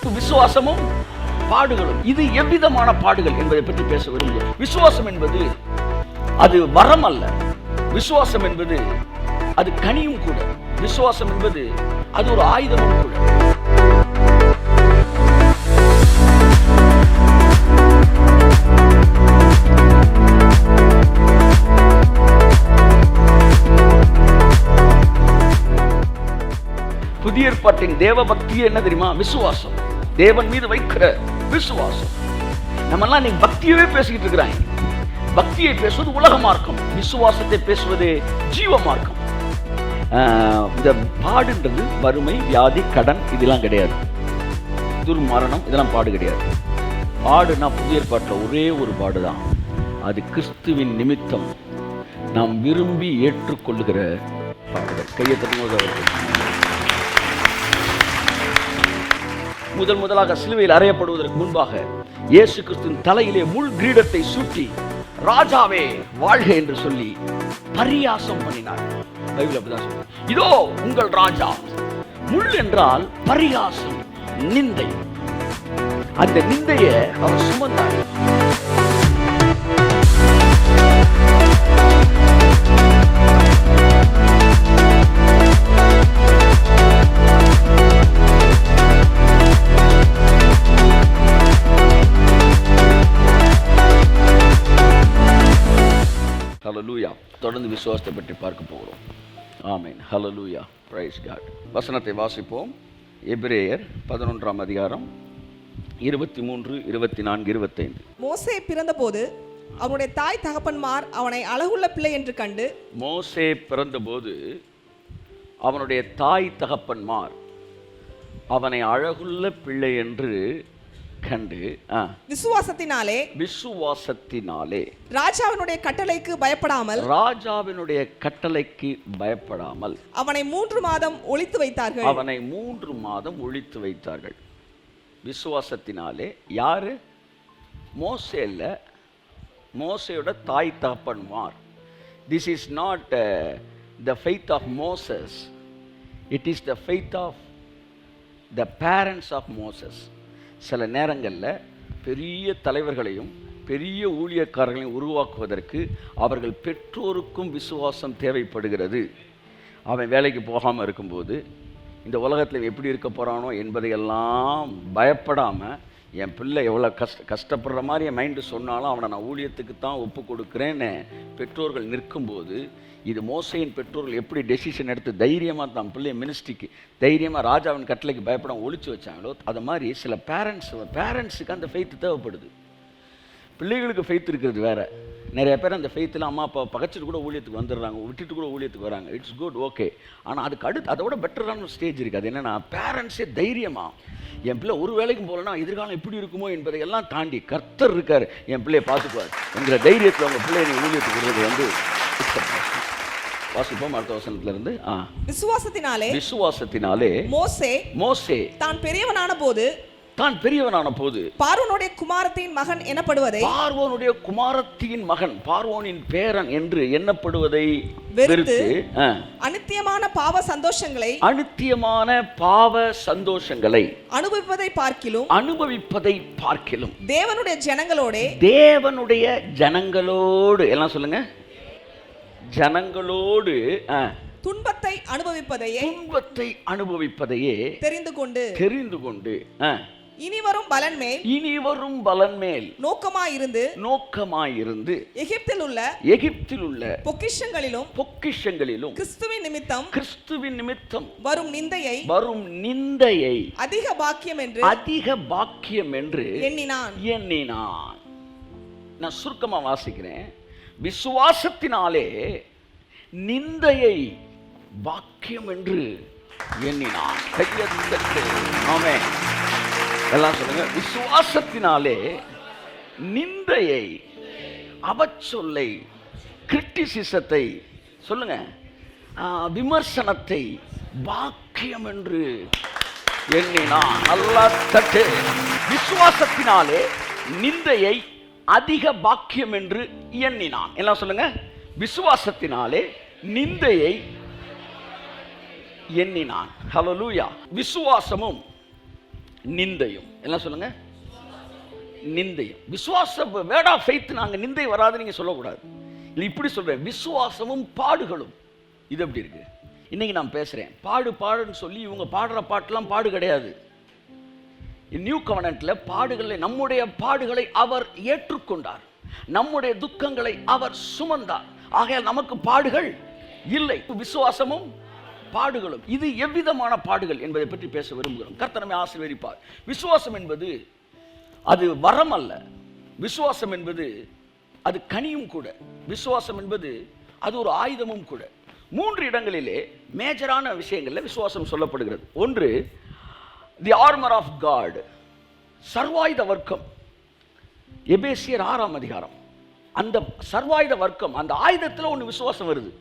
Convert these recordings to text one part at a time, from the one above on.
விசுவாசமும் பாடுகளும். இது எவ்விதமான பாடுகள் என்பதை பற்றி பேச விரும்புகிறோம். விசுவாசம் என்பது அது வரம் அல்ல. விசுவாசம் என்பது அது கனியும் கூட. விசுவாசம் என்பது அது ஒரு ஆயுதமும் கூட. புதிய ஏற்பாட்டின் தேவ பக்தி என்ன தெரியுமா? விசுவாசம். தேவன் மீது வைக்கிற விசுவாசம். நம்ம எல்லாம் நீ பக்தியவே பேசிக்கிட்டு இருக்கிறாங்க. பக்தியை பேசுவது உலக மார்க்கம், விசுவாசத்தை பேசுவது ஜீவ மார்க்கம். இந்த பாடுன்றது வறுமை, வியாதி, கடன் இதெல்லாம் கிடையாது. துர்மரணம் இதெல்லாம் பாடு கிடையாது. பாடுனா புதிய ஏற்பாட்டில் ஒரே ஒரு பாடுதான். அது கிறிஸ்துவின் நிமித்தம் நாம் விரும்பி ஏற்றுக்கொள்ளுகிற பாடுகள். கையை தட்டும்போது அவர்கள் முதலாக சிலுவையில் அறையப்படுவதற்கு முன்பாக இயேசு கிறிஸ்துவின் தலையிலே முள் கிரீடத்தை சூட்டி ராஜாவே வாழ்க என்று சொல்லி பரியாசம் பண்ணினார். பைபிள் அப்படிதான் சொல்லுது. இதோ உங்கள் ராஜா. முள் என்றால் பரியாசம், நிந்தை. அந்த நிந்தையை அவர் சுமந்தார். ஹல்லேலூயா. தொடர்ந்து விசுவாசத்தை பற்றி பார்க்க போகிறோம். ஆமென். ஹல்லேலூயா. Praise God. வசனத்தை வாசிப்போம். எபிரேயர் 11ஆம் அதிகாரம் 23, 24, 25. மோசே பிறந்தபோது அவனுடைய தாய் தகப்பன்மார் அவனை அழகுள்ள பிள்ளை என்று கண்டு. மோசே பிறந்தபோது அவனுடைய தாய் தகப்பன்மார் அவனை அழகுள்ள பிள்ளை என்று கண்டு விசுவாசத்தினாலே ராஜாவினுடைய கட்டளைக்கு பயப்படாமல் அவனை 3 மாதம் ஒளித்து வைத்தார்கள். விசுவாசத்தினாலே யாரு? மோசே இல்ல, மோசேயோட தாய் தகப்பன்மார். This is not the faith of Moses. It is the faith of the parents of Moses. சில நேரங்களில் பெரிய தலைவர்களையும் பெரிய ஊழியக்காரர்களையும் உருவாக்குவதற்கு அவர்கள் பெற்றோருக்கும் விசுவாசம் தேவைப்படுகிறது. அவன் வேலைக்கு போகாமல் இருக்கும்போது இந்த உலகத்தில் எப்படி இருக்க போகிறானோ என்பதையெல்லாம் பயப்படாமல், என் பிள்ளை எவ்வளோ கஷ்டப்படுற மாதிரி என் மைண்டு சொன்னாலும் அவனை நான் ஊழியத்துக்கு தான் ஒப்பு கொடுக்குறேன்னு பெற்றோர்கள் நிற்கும்போது, இது மோசையின் பெற்றோர்கள் எப்படி டெசிஷன் எடுத்து தைரியமாக தான் பிள்ளைய மினிஸ்ட்ரிக்கு தைரியமாக ராஜாவின் கட்டளைக்கு பயப்படாமல் ஒழிச்சு வச்சாங்களோ, அது மாதிரி சில பேரண்ட்ஸுக்கு அந்த ஃபெய்த் தேவைப்படுது. பிள்ளைகளுக்கு ஃபெய்த் இருக்கிறது வேறு. நிறைய பேர் அந்த ஃபெய்த்தில் அம்மா அப்பா பகச்சிட்டு கூட ஊழியத்துக்கு வந்துடுறாங்க, விட்டுட்டு கூட ஊழியத்துக்கு வராங்க. It's good, okay. ஆனால் அதுக்கு அடுத்து அதோட பெட்டரான ஒரு ஸ்டேஜ் இருக்குது. அது என்னென்னா, பேரண்ட்ஸே தைரியமாக என் பிள்ளை ஒரு வேலைக்கும் போகலன்னா எதிர்காலம் எப்படி இருக்குமோ என்பதை எல்லாம் தாண்டி கர்த்தர் இருக்கார், என் பிள்ளையை பார்த்துக்குவார் என்கிற தைரியத்தில் அவங்க பிள்ளையை நீங்கள் ஊழியத்துக்கு வருவது வாசிப்போம். அடுத்த வசனத்திலிருந்து விசுவாசத்தினாலே மோசே தான் பெரியவனான போது பார்வோனுடைய குமாரத்தின் மகன் பார்வோனின் பேரன் என்று எண்ணப்படுவதை வெறுத்து அநித்தியமான பாவ சந்தோஷங்களை அனுபவிப்பதை பார்க்கிலும் தேவனுடைய ஜனங்களோடு எல்லாம் சொல்லுங்க, ஜனங்களோடு துன்பத்தை அனுபவிப்பதையே தெரிந்து கொண்டு இனிவரும் பலன் மேல் நோக்கமாயிருந்து எகிப்தில் உள்ள பொக்கிஷங்களிலும் கிறிஸ்துவின் நிமித்தம் வரும் நிந்தையை அதிக பாக்கியம் என்று எண்ணினான். நான் சுருக்கமா வாசிக்கிறேன். விசுவாசத்தினாலே நிந்தையை பாக்கியம் என்று எண்ணினான். ஆமென். எல்லாம் சொல்லுங்க. விசுவாசத்தினாலே நிந்தையை, அவச்சொல்லை, கிரிட்டிசிசத்தை சொல்லுங்க, விமர்சனத்தை பாக்கியம் என்று எண்ணினான். அல்லாஹ் தட்டு. விசுவாசத்தினாலே நிந்தையை அதிக பாக்கியம் என்று எண்ணினான். எல்லாம் சொல்லுங்க. விசுவாசத்தினாலே நிந்தையை எண்ணினான். ஹல்லேலூயா. விசுவாசமும் நிந்தையும். எல்லாம் சொல்லுங்க, நிந்தையும். விசுவாச வேர்ட் ஆஃப் ஃபெய்த் நாங்க நிந்தை வராது நீங்க சொல்லக்கூடாது. இல்லை இப்படி சொல்றேன், விசுவாசமும் பாடுகளும். இது எப்படி இருக்கு? இன்னைக்கு நான் பேசுறேன் பாடுன்னு சொல்லி இவங்க பாடுற பாட்டெல்லாம் பாடு கிடையாது. நியூ கவனன்ட்ல பாடுகளை, நம்முடைய பாடுகளை அவர் ஏற்றுக்கொண்டார், நம்முடைய துக்கங்களை அவர் சுமந்தார். ஆகையால் நமக்கு பாடுகள் இல்லை. விசுவாசமும் பாடுகளும். இது எவ்விதமான பாடுகள் என்பதை பற்றி பேச விரும்புகிறோம். கர்த்தர் நம்மை ஆசீர்வதிப்பார். விசுவாசம் என்பது அது வரம் அல்ல. விசுவாசம் என்பது அது கனியும் கூட. விசுவாசம் என்பது அது ஒரு ஆயுதமும் கூட. 3 இடங்களிலே மேஜரான விஷயங்கள்ல விசுவாசம் சொல்லப்படுகிறது. ஒன்று, தி ஆர்மர் ஆஃப் காட், சர்வாயுத வர்க்கம். எபேசியர் 6ஆம் அதிகாரம். அந்த சர்வாயுத வர்க்கம், அந்த ஆயுதத்தில் ஒன்று விசுவாசம் வருது.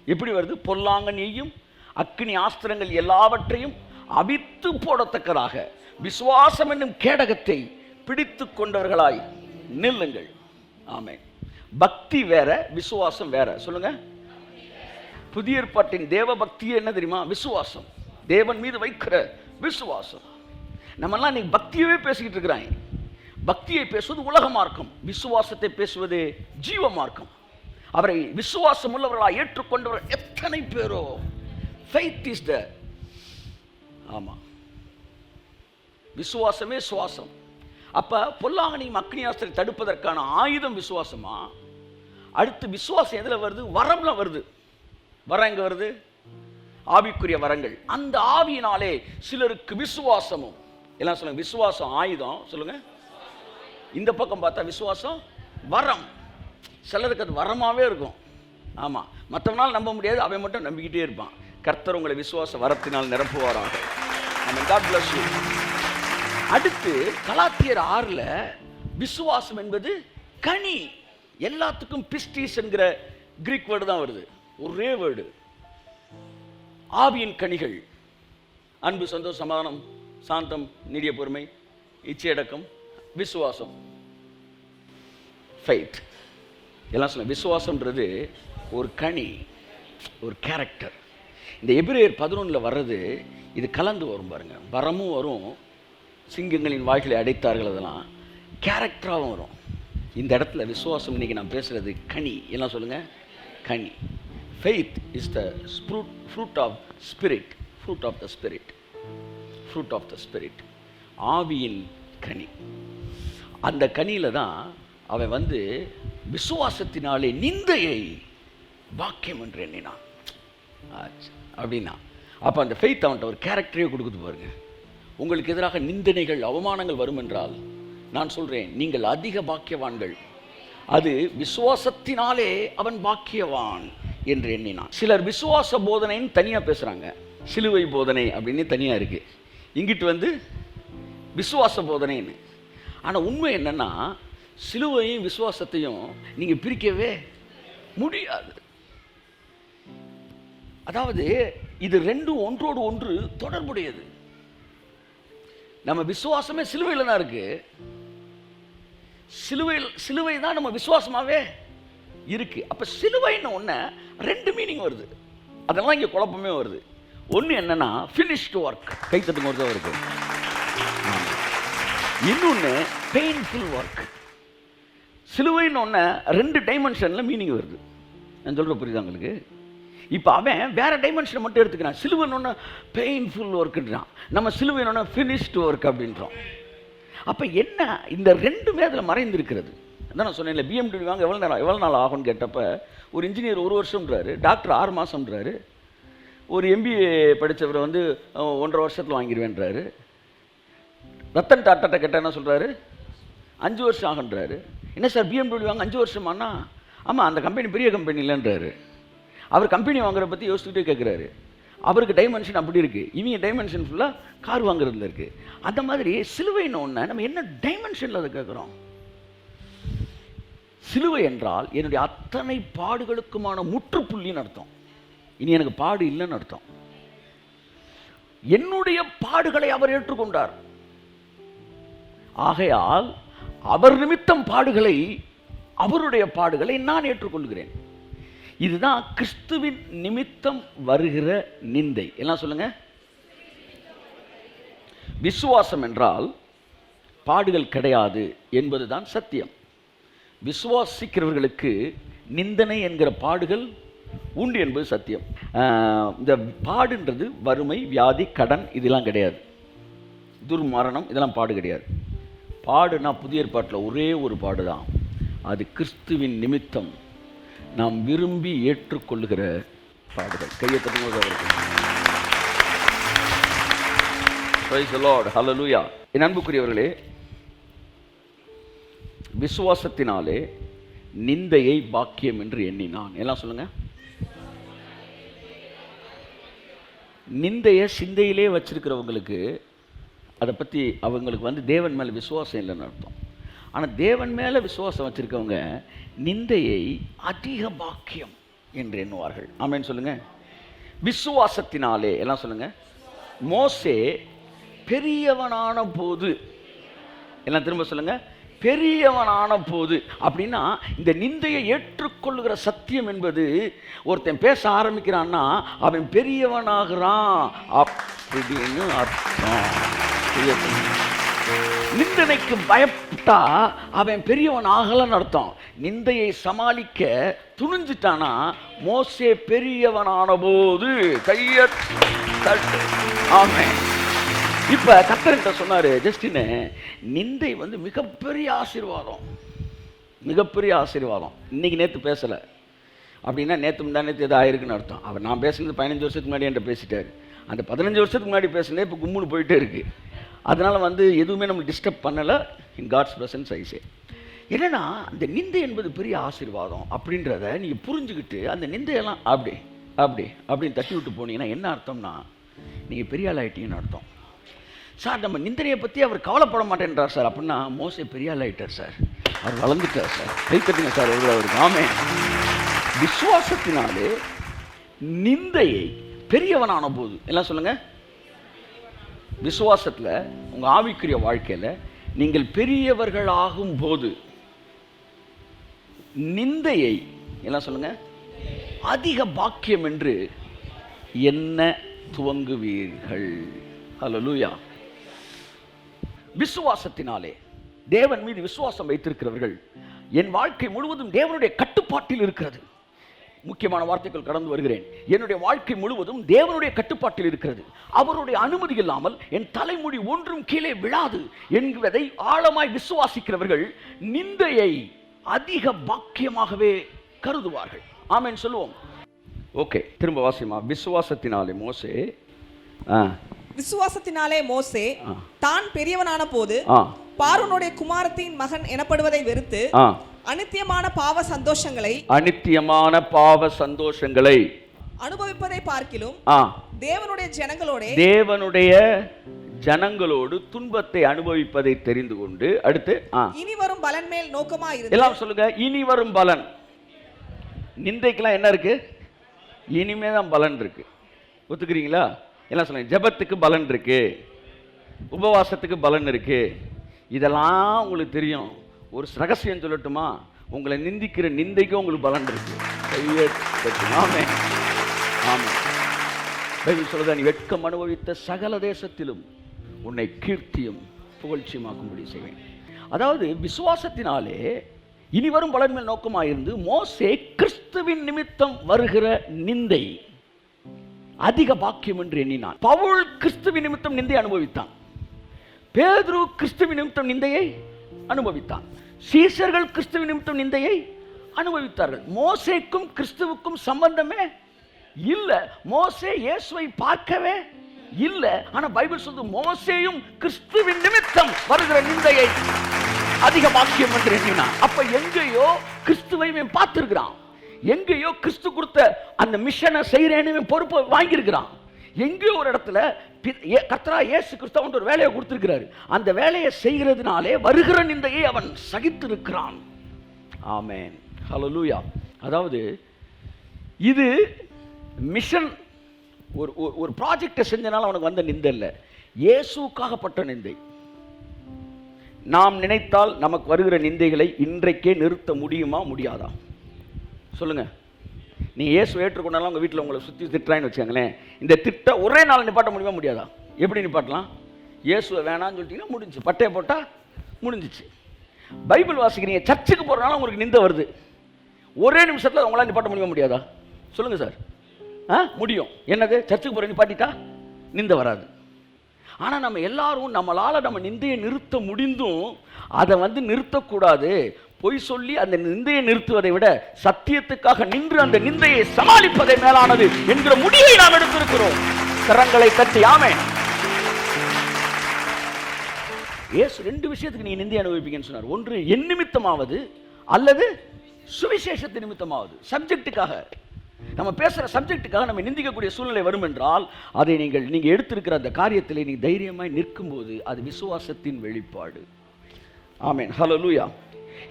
எப்படி வருது? பொல்லாங்கனியையும் அக்கினி ஆஸ்திரங்கள் எல்லாவற்றையும் அவித்து போடத்தக்கதாக விசுவாசம் என்னும் கேடகத்தை பிடித்து கொண்டவர்களாய் நில்லுங்கள். ஆமென். பக்தி வேற, விசுவாசம் வேற. சொல்லுங்க. புதிய ஏற்பாட்டின் தேவ பக்தி என்ன தெரியுமா? விசுவாசம். தேவன் மீது வைக்கிற விசுவாசம். நம்மெல்லாம் நீ பக்தியவே பேசிக்கிட்டு இருக்கிறாங்க. பக்தியை பேசுவது உலக மார்க்கம், விசுவாசத்தை பேசுவது ஜீவ மார்க்கம். அவரை விசுவாசம் உள்ளவர்களாக ஏற்றுக்கொண்டவர் எத்தனை பேரோ. ஃபெய்த் இஸ் த, ஆமா, விசுவாசமே சுவாசம். அப்ப பொல்லாங்கனையும் அக்னியாஸ்திரத்தை தடுப்பதற்கான ஆயுதம் விசுவாசமா? அடுத்து விசுவாசம் எதுல வருது? வரம்ல வருது. வரம் எங்க வருது? ஆவிக்குரிய வரங்கள். அந்த ஆவியினாலே சிலருக்கு விசுவாசமும். எல்லாம் சொல்லுங்க, விசுவாசம் ஆயுதம். சொல்லுங்க. இந்த பக்கம் பார்த்தா விசுவாசம் வரம். சிலருக்கு அது வரமாவே இருக்கும். ஆமா, மற்றவனால் நம்ப முடியாது, அவன் மட்டும் நம்பிக்கிட்டே இருப்பான். கர்த்தர் உங்களை விசுவாச வரத்தினால் நிரப்புவாராக. God bless you. அடுத்து கலாத்தியர் 6ல் விசுவாசம் என்பது கனி. எல்லாத்துக்கும் பிஸ்டிஸ் என்கிற கிரீக் வேர்டு தான் வருது, ஒரே வேர்டு. ஆவியின் கனிகள் அன்பு, சந்தோஷம், சமாதானம், சாந்தம், நீடிய பொறுமை, இச்சையடக்கம், விசுவாசம், ஃபெய்த். எல்லாம் சொல்ல. விசுவாசம்ன்றது ஒரு கனி, ஒரு கேரக்டர். இந்த எபிரேயர் 11ல் வர்றது இது கலந்து வரும் பாருங்க. வரமும் வரும், சிங்கங்களின் வாய்களை அடைத்தார்கள், அதெல்லாம் கேரக்டராகவும் வரும். இந்த இடத்துல விசுவாசம் இன்னைக்கு நான் பேசுறது கனி. எல்லாம் சொல்லுங்க, கனி. Faith is the fruit of spirit. Fruit of the spirit. Fruit of the spirit. ஆவியின் கனி. அந்த கனியில தான் அவன் வந்து விசுவாசத்தினாலே நிந்தையை வாக்கியம் என்று எண்ணினான் அப்படின்னா. அப்போ அந்த ஃபெய்த் அவன்கிட்ட ஒரு கேரக்டரே கொடுக்குது பாருங்க. உங்களுக்கு எதிராக நிந்தனைகள், அவமானங்கள் வரும் என்றால் நான் சொல்றேன், நீங்கள் அதிக பாக்கியவான்கள். அது விசுவாசத்தினாலே அவன் பாக்கியவான் என்று எண்ணினான். சிலர் விசுவாச போதனைன்னு தனியா பேசுறாங்க, சிலுவை போதனை அப்படின்னு தனியா இருக்கு. இங்கிட்டு வந்து விசுவாச போதனைன்னு. ஆனா உண்மை என்னன்னா, சிலுவையும் விசுவாசத்தையும் நீங்க பிரிக்கவே முடியாது. அதாவது இது ரெண்டும் ஒன்றோடு ஒன்று தொடர்புடையது. நம்ம விசுவாசமே சிலுவையில் தான் இருக்கு. சிலுவை தான் நம்ம விசுவாசமாவே இருக்கு. அப்ப சிலுவைன்னு ஒண்ணு ரெண்டு மீனிங் வருது. அதெல்லாம் இங்க குழப்பமே வருது. ஒண்ணு என்னன்னா finished work, கைத்தட்டுங்க ஒருத்தர் இருக்கு. இன்னொன்னு பெயின்ஃபுல் ஒர்க். சிலுவைன்னு ஒண்ணு ரெண்டு டைமென்ஷன்ல மீனிங் வருது. நான் சொல்ற புரியுதா உங்களுக்கு? இப்போ அவன் வேற டைமென்ஷனை மட்டும் எடுத்துக்கிறான். சிலுவைன்னு பெயின்ஃபுல் ஒர்க்குன்றான், நம்ம சிலுவைன்னு ஃபினிஷ்டு ஒர்க் அப்படின்றோம். அப்போ என்ன, இந்த ரெண்டுமே அதில் மறைந்திருக்கிறது. அதான் நான் சொன்னேன், BMW வாங்க எவ்வளோ நாள் ஆகும்னு கேட்டப்போ ஒரு இன்ஜினியர் 1 வருஷம்ன்றாரு, டாக்டர் 6 மாதம்ன்றாரு, ஒரு MBA படித்தவரை வந்து 1.5 வருஷத்தில் வாங்கிடுவேன்றாரு. ரத்தன் டாட்டாட்ட கேட்டால் என்ன சொல்கிறாரு, 5 வருஷம் ஆகுன்றாரு. என்ன சார் BMW வாங்க 5 வருஷமானா? ஆமாம், அந்த கம்பெனி பெரிய கம்பெனி இல்லைன்றாரு. அவர் கம்பெனி வாங்குறத பற்றி யோசிச்சுக்கிட்டே கேட்குறாரு. அவருக்கு டைமென்ஷன் அப்படி இருக்குது, இவங்க டைமென்ஷன் ஃபுல்லாக கார் வாங்குறதுல இருக்குது. அந்த மாதிரி சிலுவைன்னு ஒன்று நம்ம என்ன டைமென்ஷனில் அதை கேட்குறோம். சிலுவை என்றால் என்னுடைய அத்தனை பாடுகளுக்குமான முற்றுப்புள்ளின்னு அர்த்தம். இனி எனக்கு பாடு இல்லைன்னு அர்த்தம். என்னுடைய பாடுகளை அவர் ஏற்றுக்கொண்டார். ஆகையால் அவர் நிமித்தம் பாடுகளை, அவருடைய பாடுகளை நான் ஏற்றுக்கொள்கிறேன். இதுதான் கிறிஸ்துவின் நிமித்தம் வருகிற நிந்தை. எல்லாம் சொல்லுங்க. விசுவாசம் என்றால் பாடுகள் கிடையாது என்பதுதான் சத்தியம். விசுவாசிக்கிறவர்களுக்கு நிந்தனை என்கிற பாடுகள் உண்டு என்பது சத்தியம். இந்த பாடுன்றது வறுமை, வியாதி, கடன் இதெல்லாம் கிடையாது. துர்மரணம் இதெல்லாம் பாடு கிடையாது. பாடுனா புதிய ஏற்பாட்டில் ஒரே ஒரு பாடு தான். அது கிறிஸ்துவின் நிமித்தம் நாம் விரும்பி ஏற்றுக்கொள்ளுகிற பாடுகள். கையை தட்டும்போது அவருக்கு பிரைஸ் தி லார்ட், ஹல்லேலூயா. என் அன்புக்குரியவர்களே, விசுவாசத்தினாலே நிந்தையை பாக்கியம் என்று எண்ணினான். எல்லாம் சொல்லுங்க. நிந்தையை சிந்தையிலே வச்சிருக்கிறவங்களுக்கு அதை பற்றி அவங்களுக்கு தேவன் மேலே விசுவாசம் இல்லைன்னு அர்த்தம். ஆனால் தேவன் மேலே விசுவாசம் வச்சுருக்கவங்க நிந்தையை அதிக பாக்கியம் என்று எண்ணுவார்கள். ஆமென் சொல்லுங்க. விசுவாசத்தினாலே, எல்லாம் சொல்லுங்க. மோசே பெரியவனான போது, எல்லாம் திரும்ப சொல்லுங்க, பெரியவனான போது. அப்படின்னா இந்த நிந்தையை ஏற்றுக்கொள்ளுகிற சத்தியம் என்பது ஒருத்தன் பேச ஆரம்பிக்கிறான்னா அவன் பெரியவனாகிறான் அப்படின்னு அர்த்தம். நிந்தனைக்கு பயப்பட்டா அவன் பெரியவன் ஆகலன்னு அர்த்தம். நிந்தையை சமாளிக்க துணிஞ்சிட்டானா மோசே பெரியவனான போது கையை தட்டு. ஆமென். இப்ப கர்த்தர்கிட்ட சொன்னாரு, ஜஸ்டின், நிந்தை மிகப்பெரிய ஆசீர்வாதம், மிகப்பெரிய ஆசீர்வாதம். இன்னைக்கு நேற்று பேசலை அப்படின்னா நேற்று முந்தா நேற்று எதாவது ஆயிருக்குன்னு அர்த்தம். அவர் நான் பேசுனது 15 வருஷத்துக்கு முன்னாடி என்கிட்ட பேசிட்டாரு. அந்த 15 வருஷத்துக்கு முன்னாடி பேசுனதே இப்போ கும்முன்னு போயிட்டே இருக்கு. அதனால எதுவுமே நம்மளுக்கு டிஸ்டர்ப் பண்ணலை. இன் காட்ஸ் பிரசன்ஸ் ஐசே. என்னன்னா அந்த நிந்தை என்பது பெரிய ஆசீர்வாதம் அப்படின்றத நீங்கள் புரிஞ்சுக்கிட்டு அந்த நிந்தையெல்லாம் அப்படி அப்படி அப்படின்னு தட்டி விட்டு போனீங்கன்னா என்ன அர்த்தம்னா நீங்கள் பெரிய ஆள் ஆகிட்டீங்கன்னு அர்த்தம். சார், நம்ம நிந்தனையை பற்றி அவர் கவலைப்பட மாட்டேன்றார் சார் அப்படின்னா மோசே பெரிய ஆள் ஆகிட்டார் சார், அவர் வளர்ந்துட்டார் சார். கைத்தட்டுங்க சார் அவருக்கு. ஆமென். விசுவாசத்தினாலே நிந்தையை பெரியவனான போது, எல்லாம் சொல்லுங்க. விசுவாசத்தில் உங்கள் ஆவிக்குரிய வாழ்க்கையில் நீங்கள் பெரியவர்கள் ஆகும் போது நிந்தையை, எல்லாம் சொல்லுங்க, அதிக பாக்கியம் என்று என்ன துவங்குவீர்கள். ஹல்லேலூயா. விசுவாசத்தினாலே தேவன் மீது விசுவாசம் வைத்திருக்கிறவர்கள் என் வாழ்க்கை முழுவதும் தேவனுடைய கட்டுப்பாட்டில் இருக்கிறது. முக்கியமான வார்த்தைகள் கடந்து வருகிறேன். என்னுடைய வாழ்க்கை முழுவதும் தேவனுடைய கட்டுப்பாட்டில் இருக்கிறது. அவருடைய அனுமதி இல்லாமல் என் தலைமுடி ஒன்றும் கீழே விழாது என்பதை ஆழமாய் விசுவாசிக்கிறவர்கள் நிந்தையை அதிக பாக்கியமாகவே கருதுவார்கள். ஆமென் சொல்லுவோம். ஓகே, திரும்ப வாசிமா. விசுவாசத்தினாலே மோசே விசுவாசத்தினாலே மோசே தான் பெரியவனான போது பார்வோனுடைய குமாரத்தின் மகன் எனப்படுவதை வெறுத்து அநித்தியமான பாவ சந்தோஷங்களை அனுபவிப்பதை பார்க்கிலும் தேவனுடைய ஜனங்களோடு துன்பத்தை அனுபவிப்பதை தெரிந்து கொண்டு அடுத்து இனி வரும் பலன் மேல் நோக்கமாயிருந்து, எல்லாம் சொல்லுங்க, இனி வரும் பலன். நிந்தைக்கெல்லாம் என்ன இருக்கு? இனிமே தான் பலன் இருக்கு. ஒத்துக்கிறீங்களா? எல்லாம் சொல்லுங்க. ஜெபத்துக்கு பலன் இருக்கு, உபவாசத்துக்கு பலன் இருக்கு. இதெல்லாம் உங்களுக்கு தெரியும். ஒரு ரகசியம் சொல்லட்டுமா? உங்களை நிந்திக்கிற நிந்தைக்கும் உங்களுக்கு பலன் இருக்கு. ஆமென். ஆமென். பைபிள் சொல்லுதா, நீ வெட்கம் அனுபவித்த சகல தேசத்திலும் உன்னை கீர்த்தியும் புகழ்ச்சியுமாக்கும்படி செய்வேன். அதாவது விசுவாசத்தினாலே இனி வரும் பலன் மேல் நோக்கமாயிருந்து மோசே கிறிஸ்துவின் நிமித்தம் வருகிற நிந்தை அதிக பாக்கியம் என்று எண்ணினான். பவுல் கிறிஸ்துவின் நிமித்தம் நிந்தை அனுபவித்தான். பேதுரு கிறிஸ்துவின் நிமித்தம் நிந்தையை அனுபவித்தான். சீஷர்கள் கிறிஸ்துவின் நிமித்தம் நிந்தையை அனுபவித்தார்கள். மோசேக்கும் கிறிஸ்துவுக்கும் சம்பந்தமே இல்லை. மோசே இயேசுவை பார்க்கவே இல்லை. ஆனா பைபிள் சொல்லுது மோசேயும் கிறிஸ்துவின் நிமித்தம் வருகிற நிந்தையை அதிக பாக்கியம் என்று எண்ணினான். அப்ப எங்கேயோ கிறிஸ்துவை பார்த்திருக்கிறான், எங்கேயோ கிறிஸ்து கொடுத்த அந்த மிஷனை செய்யறேன்னு பொறுப்பை வாங்கியிருக்கிறான். எங்கேயோ ஒரு இடத்துல கர்த்தராகிய இயேசு கிறிஸ்து அவன் ஒரு வேலையை கொடுத்திருக்கிறாரு. அந்த வேலையை செய்கிறதுனாலே வருகிற நிந்தையை அவன் சகித்திருக்கிறான். ஆமென். ஹல்லேலூயா. அதாவது இது மிஷன், ஒரு ப்ராஜெக்டை செஞ்சனால அவனுக்கு வந்த நிந்தை இல்லை, இயேசுக்காகப்பட்ட நிந்தை. நாம் நினைத்தால் நமக்கு வருகிற நிந்தைகளை இன்றைக்கே நிறுத்த முடியுமா முடியாதா? சொல்லுங்க. நீ இயேசு ஏற்றுக்கொண்டாலும் உங்கள் வீட்டில் உங்களை சுற்றி திட்டுறான்னு வச்சுக்கோங்களேன், இந்த திட்ட ஒரே நாள் நிப்பாட்ட முடியுமா முடியாதா? எப்படி நிப்பாட்டலாம்? இயேசுவை வேணான்னு சொல்லிட்டீங்கன்னா முடிஞ்சு, பட்டையை போட்டால் முடிஞ்சிச்சு. பைபிள் வாசிக்கிறீங்க, சர்ச்சுக்கு போகிறனால உங்களுக்கு நிந்தை வருது. ஒரே நிமிஷத்தில் உங்களால் நிப்பாட்ட முடியாதா? சொல்லுங்கள் சார். முடியும். என்னது? சர்ச்சுக்கு போகிற நிப்பாட்டிட்டா நிந்தை வராது. ஆனால் நம்ம எல்லாரும் நம்மளால் நம்ம நிந்தையை நிறுத்த முடிந்தும் அதை நிறுத்தக்கூடாது. பொய் சொல்லி அந்த நிந்தையை நிறுத்துவதை விட சத்தியத்துக்காக நின்று அந்த நிந்தையை சமாளிப்பதை மேலானது என்கிற முடிவை நாம் எடுத்திருக்கிறோம். கரங்களை தட்டி ஆமென். இயேசு 2 விஷயத்துக்கு நீங்க நிந்தை அனுபவிப்பீங்கன்னு சொன்னார். ஒன்று என் நிமித்தமாவது அல்லது சுவிசேஷத்து நிமித்தமாவது. சப்ஜெக்டுக்காக, நம்ம பேசுகிற சப்ஜெக்டுக்காக நம்ம நிந்திக்கக்கூடிய சூழ்நிலை வரும் என்றால் அதை நீங்க எடுத்திருக்கிற அந்த காரியத்தில் நீ தைரியமாய் நிற்கும்போது அது விசுவாசத்தின் வெளிப்பாடு. ஆமென். ஹல்லேலூயா.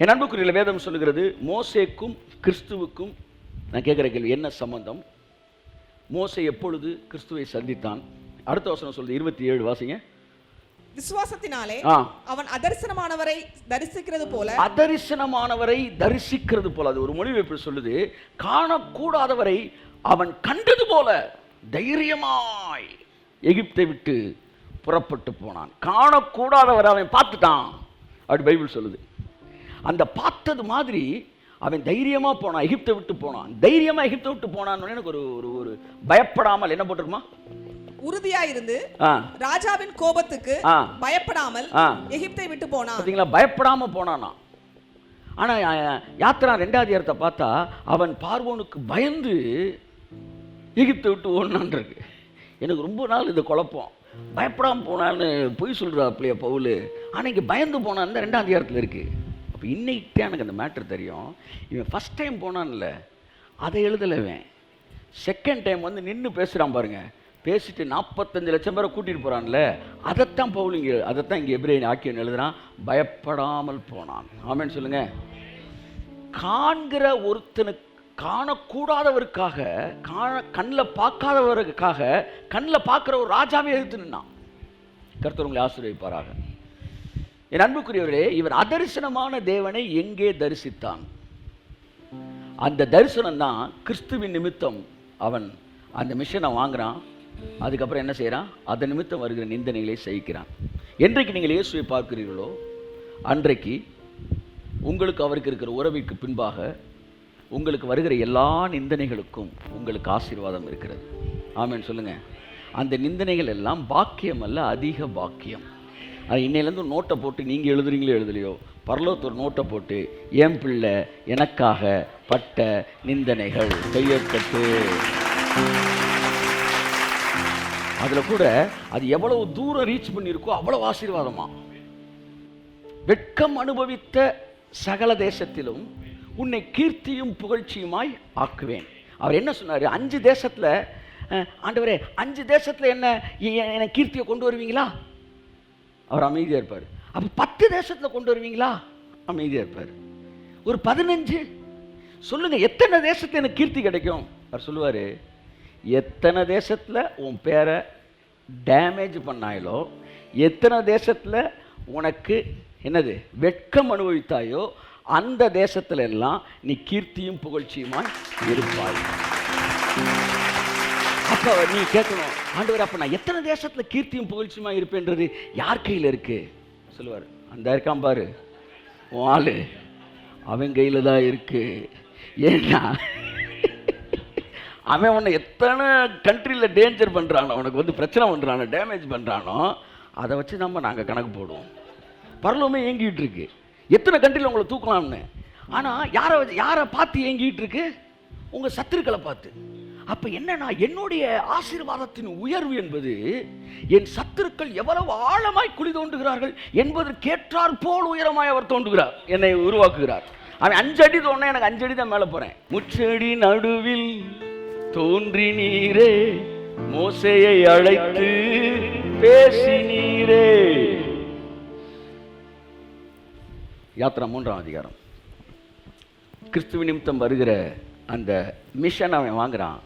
என் அன்புக்குரிய வேதம் சொல்லுகிறது, மோசேக்கும் கிறிஸ்துவுக்கும் நான் கேட்குற கேள்வி, என்ன சம்பந்தம்? மோசே எப்பொழுது கிறிஸ்துவை சந்தித்தான்? அடுத்த வசனம் சொல்லுது, 27 வாசிங்க. விசுவாசத்தினாலே அவன் அதரிசனமானவரை தரிசிக்கிறது போல. அதரிசனமானவரை தரிசிக்கிறது போல. அது ஒரு மொழிபெயர்ப்பு சொல்லுது, காணக்கூடாதவரை அவன் கண்டது போல தைரியமாய் எகிப்தை விட்டு புறப்பட்டு போனான். காணக்கூடாதவரை அவன் பார்த்துட்டான் அப்படி பைபிள் சொல்லுது. அந்த பார்த்தது மாதிரி அவன் தைரியமா போனான், எகிப்தை விட்டு போனான். தைரியமா எகிப்தை விட்டு போனான்னு எனக்கு ஒரு பயப்படாமல் என்ன போட்டிருக்குமா? உறுதியா இருந்து ராஜாவின் கோபத்துக்கு பயப்படாமல் எகிப்தை விட்டு போனான். பாத்தீங்களா? பயப்படாம போனானா. ஆனா யாத்திரா 2ஆம் அதிகாரத்தை பார்த்தா அவன் பார்வோனுக்கு பயந்து எகிப்தை விட்டு ஓடுனான் இருக்கு. எனக்கு ரொம்ப நாள் இது குழப்பம். பயப்படாம போனான்னு பொய் சொல்றாப்லையா பவுல், ஆனா இங்க பயந்து போனான்னு 2ஆம் அதிகாரத்தில் இருக்கு. அப்ப இன்னைக்கு எனக்கு அந்த மேட்டர் தெரியும். இவன் ஃபர்ஸ்ட் டைம் போனான்ல அதை எழுதலவன், செகண்ட் டைம் நின்று பேசுறான் பாருங்க. பேசிட்டு 45 லட்சம் பேரை கூட்டிட்டு போறான்ல, அதைத்தான் பவுல் இங்கே, அதைத்தான் இங்கே எபிரேயன் ஆக்கியன் எழுதுறான், பயப்படாமல் போனான். ஆமென் சொல்லுங்க. காண்கிற ஒருத்தனுக்கு, காணக்கூடாதவருக்காக, கண்ணில் பார்க்காதவருக்காக கண்ணில் பார்க்குற ஒரு ராஜாவே எதிர்த்து நின்னான். கர்த்தர் உங்களை ஆசீர்வதிப்பாராக. என் அன்புக்குரியவர்களே, இவர் அதரிசனமான தேவனை எங்கே தரிசித்தான்? அந்த தரிசனம் தான் கிறிஸ்துவின் நிமித்தம் அவன் அந்த மிஷனை வாங்குறான். அதுக்கப்புறம் என்ன செய்கிறான்? அதன் நிமித்தம் வருகிற நிந்தனைகளை சகிக்கிறான். என்றைக்கு நீங்கள் இயேசுவை பார்க்கிறீர்களோ அன்றைக்கு உங்களுக்கு அவருக்கு இருக்கிற உறவிற்கு பின்பாக உங்களுக்கு வருகிற எல்லா நிந்தனைகளுக்கும் உங்களுக்கு ஆசீர்வாதம் இருக்கிறது. ஆமென் சொல்லுங்க. அந்த நிந்தனைகள் எல்லாம் பாக்கியம் அல்ல, அதிக பாக்கியம். அது இன்னையிலேருந்து நோட்டை போட்டு நீங்கள் எழுதுறீங்களோ எழுதலையோ, பரலோகத்து ஒரு நோட்டை போட்டு என் பிள்ளை எனக்காக பட்ட நிந்தனைகள் கையெழுத்து. அதில் கூட அது எவ்வளவு தூரம் ரீச் பண்ணியிருக்கோ அவ்வளவு ஆசீர்வாதமா. வெட்கம் அனுபவித்த சகல தேசத்திலும் உன்னை கீர்த்தியும் புகழ்ச்சியுமாய் ஆக்குவேன். அவர் என்ன சொன்னார்? 5 தேசத்தில், ஆண்டவரே 5 தேசத்தில் என்ன கீர்த்தியை கொண்டு வருவீங்களா? அவர் அமைதியாக இருப்பார். அப்போ 10 தேசத்தில் கொண்டு வருவீங்களா? அமைதியாக இருப்பார். ஒரு 15 சொல்லுங்க, எத்தனை தேசத்தில் எனக்கு கீர்த்தி கிடைக்கும்? அவர் சொல்லுவார், எத்தனை தேசத்தில் உன் பேரை டேமேஜ் பண்ணாயோ, எத்தனை தேசத்தில் உனக்கு என்னது வெட்கம் அனுபவித்தாயோ, அந்த தேசத்துல எல்லாம் நீ கீர்த்தியும் புகழ்ச்சியுமாய் இருப்பாய். அப்ப நீ கேட்கணும், ஆண்டவர் அப்ப நான் எத்தனை தேசத்துல கீர்த்தியும் புகழ்ச்சியுமாய் இருப்பேன்றது யார் கையில் இருக்கு? சொல்லுவார், அந்த இருக்கான் பாரு உன் ஆளு, அவன் கையில் தான் இருக்கு. ஏன்னா அவன் உன்னை எத்தனை கண்ட்ரியில் டேஞ்சர் பண்ணுறானோ, உனக்கு பிரச்சனை பண்ணுறானோ, டேமேஜ் பண்ணுறானோ, அதை வச்சு நாங்கள் கணக்கு போடுவோம். பரலோகமே ஏங்கிட்டு இருக்கு, எத்தனை கண்ட்ரியில் உங்களை தூக்கலாம்னு. ஆனால் யாரை பார்த்து ஏங்கிட்டு இருக்கு? உங்கள் சத்துருக்களை பார்த்து. அப்போ என்னன்னா, என்னுடைய ஆசீர்வாதத்தின் உயர்வு என்பது என் சத்துருக்கள் எவ்வளவு ஆழமாய் குழி தோண்டுகிறார்கள் என்பதற்கேற்றார் போல் உயரமாய் அவர் தோண்டுகிறார், என்னை உருவாக்குகிறார். அவன் 5 அடி தோணுனா எனக்கு 5 அடி தான் மேலே போகிறேன். முச்செடி நடுவில் தோன்றி நீரே, மோசேயை அழைத்து பேசி நீரே. யாத்திரா 3ஆம் அதிகாரம். கிறிஸ்துவ நிமித்தம் வருகிற அந்த மிஷன் அவன் வாங்குறான்.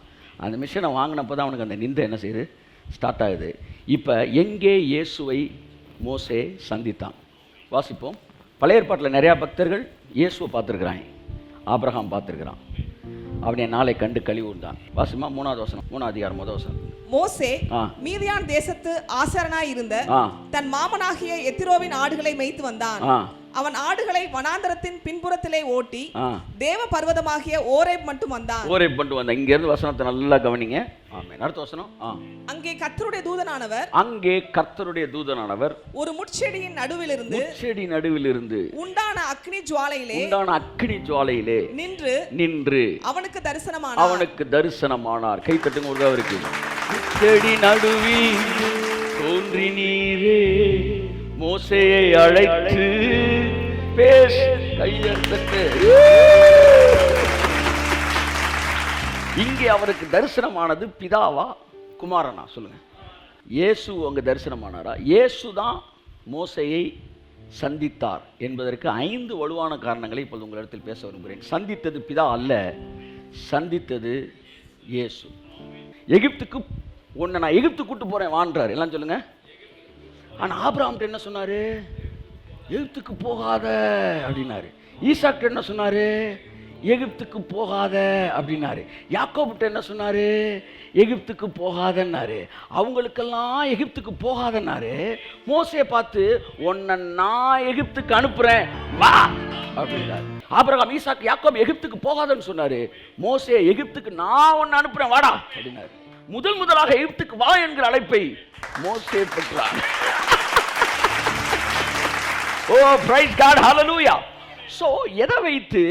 அந்த மிஷனை வாங்கினப்போ தான் அவனுக்கு அந்த நிந்தை என்ன செய்யுது, ஸ்டார்ட் ஆகுது. இப்போ எங்கே இயேசுவை மோசே சந்தித்தான்? வாசிப்போம். பழைய ஏற்பாட்டில் நிறையா பக்தர்கள் இயேசுவை பார்த்துருக்குறாங்க. ஆபிரகாம் பார்த்துருக்குறான், அவனை நாளை கண்டு கழி ஊர்ந்தான். வாசிமா 3ஆவது வசனம், 3ஆம் அதிகாரம் 1 வசனம். மோசே மீதியான் தேசத்து ஆசாரனாய் இருந்த தன் மாமனாகிய எத்திரோவின் ஆடுகளை மேய்த்து வந்தான். அவன் ஆடுகளை வனாந்தரத்தின் பின்புறத்திலே ஓட்டி தேவ பர்வதமாகிய ஓரேப் மட்டும் வந்தான். ஓரேப் மட்டும் வந்தான். இங்க இருந்து வசனத்தை நல்லா கவனிங்க. ஆமென். அடுத்த வசனம். அங்கே கர்த்தருடைய தூதனானவர் ஒரு முட்செடியின் நடுவிலிருந்து உண்டான அக்கினி ஜுவாலையிலே நின்று அவனுக்கு தரிசனமானார். கை தட்டுங்க ஒரு அவருக்கு. முட்செடி நடுவில் தோன்றி நீரே மோசேயை அழைத்து பேச கையெழுத்து. இங்கே அவருக்கு தரிசனமானது பிதாவா குமாரனா? சொல்லுங்க. இயேசு அங்க தரிசனமானாரா? இயேசு தான் மோசேயை சந்தித்தார் என்பதற்கு 5 வலுவான காரணங்களை இப்போது உங்களிடத்தில் பேச விரும்புகிறேன். சந்தித்தது பிதா அல்ல, சந்தித்தது இயேசு. எகிப்துக்கு நான் எகிப்து கூட்டு போறேன் வான்றார். எல்லாம் சொல்லுங்க. ஆனா ஆபிரகாம்கிட்ட என்ன சொன்னாரு? எகிப்துக்கு போகாத அப்படின்னாரு. ஈசாக்கிட்ட என்ன சொன்னாரு? எகிப்துக்கு போகாத அப்படின்னாரு. யாக்கோபுட்ட என்ன சொன்னாரு? எகிப்துக்கு போகாதன்னாரு. அவங்களுக்கெல்லாம் எகிப்துக்கு போகாதன்னாரு. மோசே பார்த்து உன்னை நான் எகிப்துக்கு அனுப்புறேன் வா அப்படின்னாரு. ஆபிரகாம், ஈசாக்கு, யாக்கோபு எகிப்துக்கு போகாதன்னு சொன்னாரு. மோசே எகிப்துக்கு நான் உன்னை அனுப்புறேன் வாடா அப்படின்னாரு. முதலாக எகிப்துக்கு வா என்கிற அழைப்பை மோசே பெற்றார். ஓ பிரைஸ் காட், ஹல்லேலூயா. சோ எதை வைத்து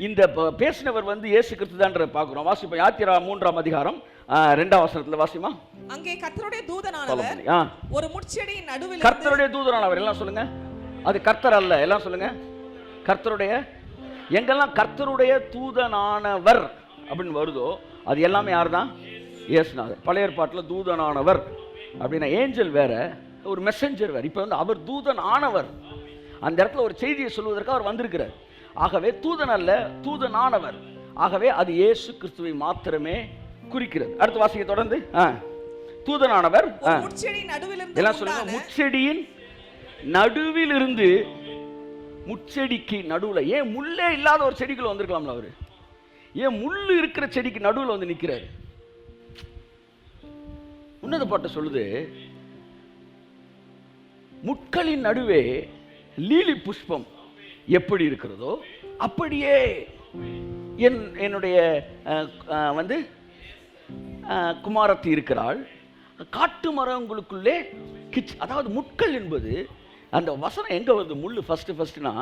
இந்த பேசினவர் இயேசு கிறிஸ்து தான் பார்க்கிறோம். வாசிப்போம். யாத்திரா 3ஆம் அதிகாரம் 2ஆம் வசனத்துல வாசிமா. அங்கே கர்த்தருடைய தூதனானவர் ஒரு முட்செடியின் நடுவில். கர்த்தருடைய தூதனானவர் எல்லாம் சொல்லுங்க. அது கர்த்தர் அல்ல. எல்லாம் சொல்லுங்க. கர்த்தருடைய. எங்கெல்லாம் கர்த்தருடைய தூதனானவர் அப்படின்னு வருதோ அது எல்லாமே யார் தான்? இயேசுநாதர். பழைய ஏற்பாட்டில் தூதனானவர் அப்படின்னா ஏஞ்சல் வேற, ஒரு மெசஞ்சர் வேற. இப்போ அவர் தூதன் ஆனவர். அந்த இடத்துல ஒரு செய்தியை சொல்வதற்கு அவர் வந்திருக்கிறார். ஆகவே தூதன் அல்ல, தூதனானவர். ஆகவே அது இயேசு கிறிஸ்துவை மாத்திரமே குறிக்கிறது. அடுத்த வாசிக்க தொடர்ந்து. தூதனானவர் எல்லாம் சொல்லுங்க. முட்செடியின் நடுவில் இருந்து. முட்செடிக்கு நடுவில். ஏன் முள்ளே இல்லாத ஒரு செடிக்குள்ள வந்திருக்கலாம்ல அவரு? ஏன் முள்ளு இருக்கிற செடிக்கு நடுவில் வந்து நிற்கிறார்? உன்னத பாட்டு சொல்லுது, முட்களின் நடுவே லீலி புஷ்பம் எப்படி இருக்கிறதோ அப்படியே என்னுடைய குமாரத்தி இருக்கிறாள். காட்டு மரங்களுக்குள்ளே அதாவது முட்கள் என்பது அந்த வசனம் எங்க வருது? முள்ளு ஃபர்ஸ்ட்னா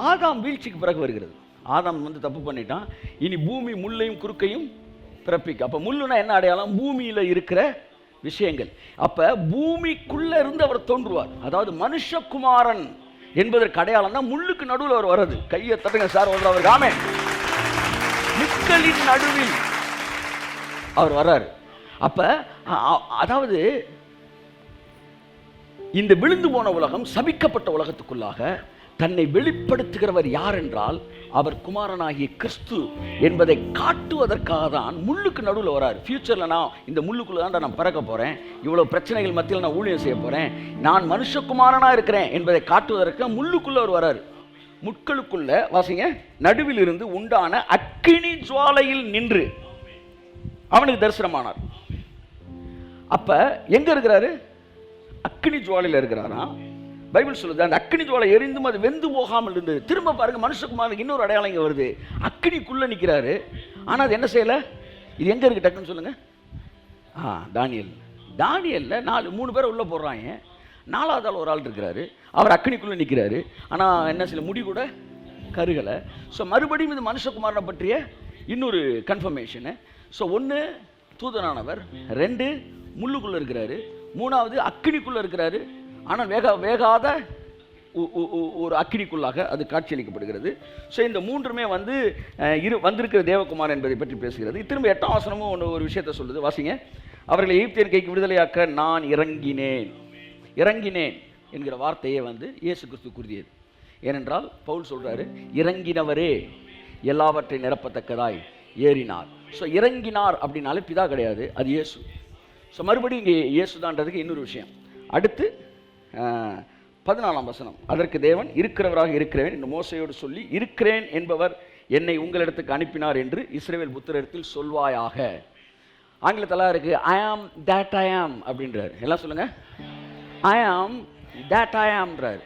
ஆதாம் வீழ்ச்சிக்கு பிறகு வருகிறது. ஆதாம் தப்பு பண்ணிட்டான். இனி பூமி முள்ளையும் குறுக்கையும் பிறப்பிக்க. அப்ப முள்ளுனா என்ன அடையாளம்? பூமியில இருக்கிற விஷயங்கள். அப்ப பூமிக்குள்ள இருந்து அவர் தோன்றுவார். அதாவது மனுஷகுமாரன் என்பதற்கு அடையாளம் தான் முள்ளுக்கு நடுவில் அவர் வர்றது. கையை தட்டுங்க சார். அவர் ஆமென். முட்களின் நடுவில் அவர் வர்றாரு. அப்ப அதாவது இந்த விழுந்து போன உலகம், சபிக்கப்பட்ட உலகத்துக்குள்ளாக தன்னை வெளிப்படுத்துகிறவர் யார் என்றால் அவர் குமாரனாகிய கிறிஸ்து என்பதை காட்டுவதற்காக தான் முள்ளுக்கு நடுவில் வராரு. ஃபியூச்சர்ல நான் இந்த முள்ளுக்குள்ள தான் நான் பிறக்க போறேன், இவ்வளவு பிரச்சனைகள் மத்தியில் நான் ஊழியம் செய்ய போறேன், நான் மனுஷகுமாரனா இருக்கிறேன் என்பதை காட்டுவதற்கு முள்ளுக்குள்ள அவர் வராரு. முட்களுக்குள்ள வாசிங்க. நடுவில் இருந்து உண்டான அக்கினி ஜுவாலையில் நின்று அவனுக்கு தரிசனமானார். அப்ப எங்க இருக்கிறாரு? அக்கினி ஜுவாலையில் இருக்கிறாரா? பைபிள் சொல்லுது அந்த அக்கினி ஜுவாலை எரிந்தும் அது வெந்து போகாமல் இருந்தது. திரும்ப பாருங்க, மனுஷகுமாரனுக்கு இன்னொரு அடையாளம் இங்க வருது. அக்கினிக்குள்ள நிற்கிறாரு. ஆனா அது என்ன செய்யல? இது எங்க இருக்கு டக்குன்னு சொல்லுங்க. தானியல்ல 3 பேரை உள்ள போடுறாங்க. 4வது ஆள் ஒரு ஆள் இருக்கிறாரு. அவர் அக்கினிக்குள்ள நிற்கிறாரு. ஆனா என்ன செய்யல? முடி கூட கருகலை. ஸோ மறுபடியும் இது மனுஷகுமாரனை பற்றிய இன்னொரு கன்ஃபர்மேஷனு. ஸோ 1 தூதனானவர், 2 முள்ளுக்குள்ள இருக்கிறாரு, 3வது அக்கினிக்குள்ள இருக்கிறாரு. ஆனால் வேகாத ஒரு அக்கினிக்குள்ளாக அது காட்சியளிக்கப்படுகிறது. ஸோ இந்த 3மே வந்திருக்கிற தேவகுமார் என்பதை பற்றி பேசுகிறது. திரும்ப 8ஆம் வசனமும் ஒரு விஷயத்தை சொல்லுது. வாசிங்க. அவர்களை எகிப்தியர் கைக்கு விடுதலையாக்க நான் இறங்கினேன் என்கிற வார்த்தையே இயேசு கிறிஸ்து கூறியது. ஏனென்றால் பவுல் சொல்றாரு, இறங்கினவரே எல்லாவற்றை நிரப்பத்தக்கதாய் ஏறினார். ஸோ இறங்கினார் அப்படின்னாலே பிதா கிடையாது, அது இயேசு. ஸோ மறுபடியும் இங்கே இயேசுதான்றதுக்கு இன்னொரு விஷயம். அடுத்து 14ஆம் வசனம். அதற்கு தேவன் இருக்கிறவராக இருக்கிறேன் என்று மோசையோடு சொல்லி, இருக்கிறேன் என்பவர் என்னை உங்களிடத்துக்கு அனுப்பினார் என்று இஸ்ரவேல் புத்திரரிடத்தில் சொல்வாயாக. ஆங்கிலத்தெல்லாம் இருக்கு ஐ ஆம் தட் ஐ ஆம் அப்படின்றாரு. எல்லாம் சொல்லுங்க ஐ ஆம் தட் ஐ ஆம்ன்றாரு.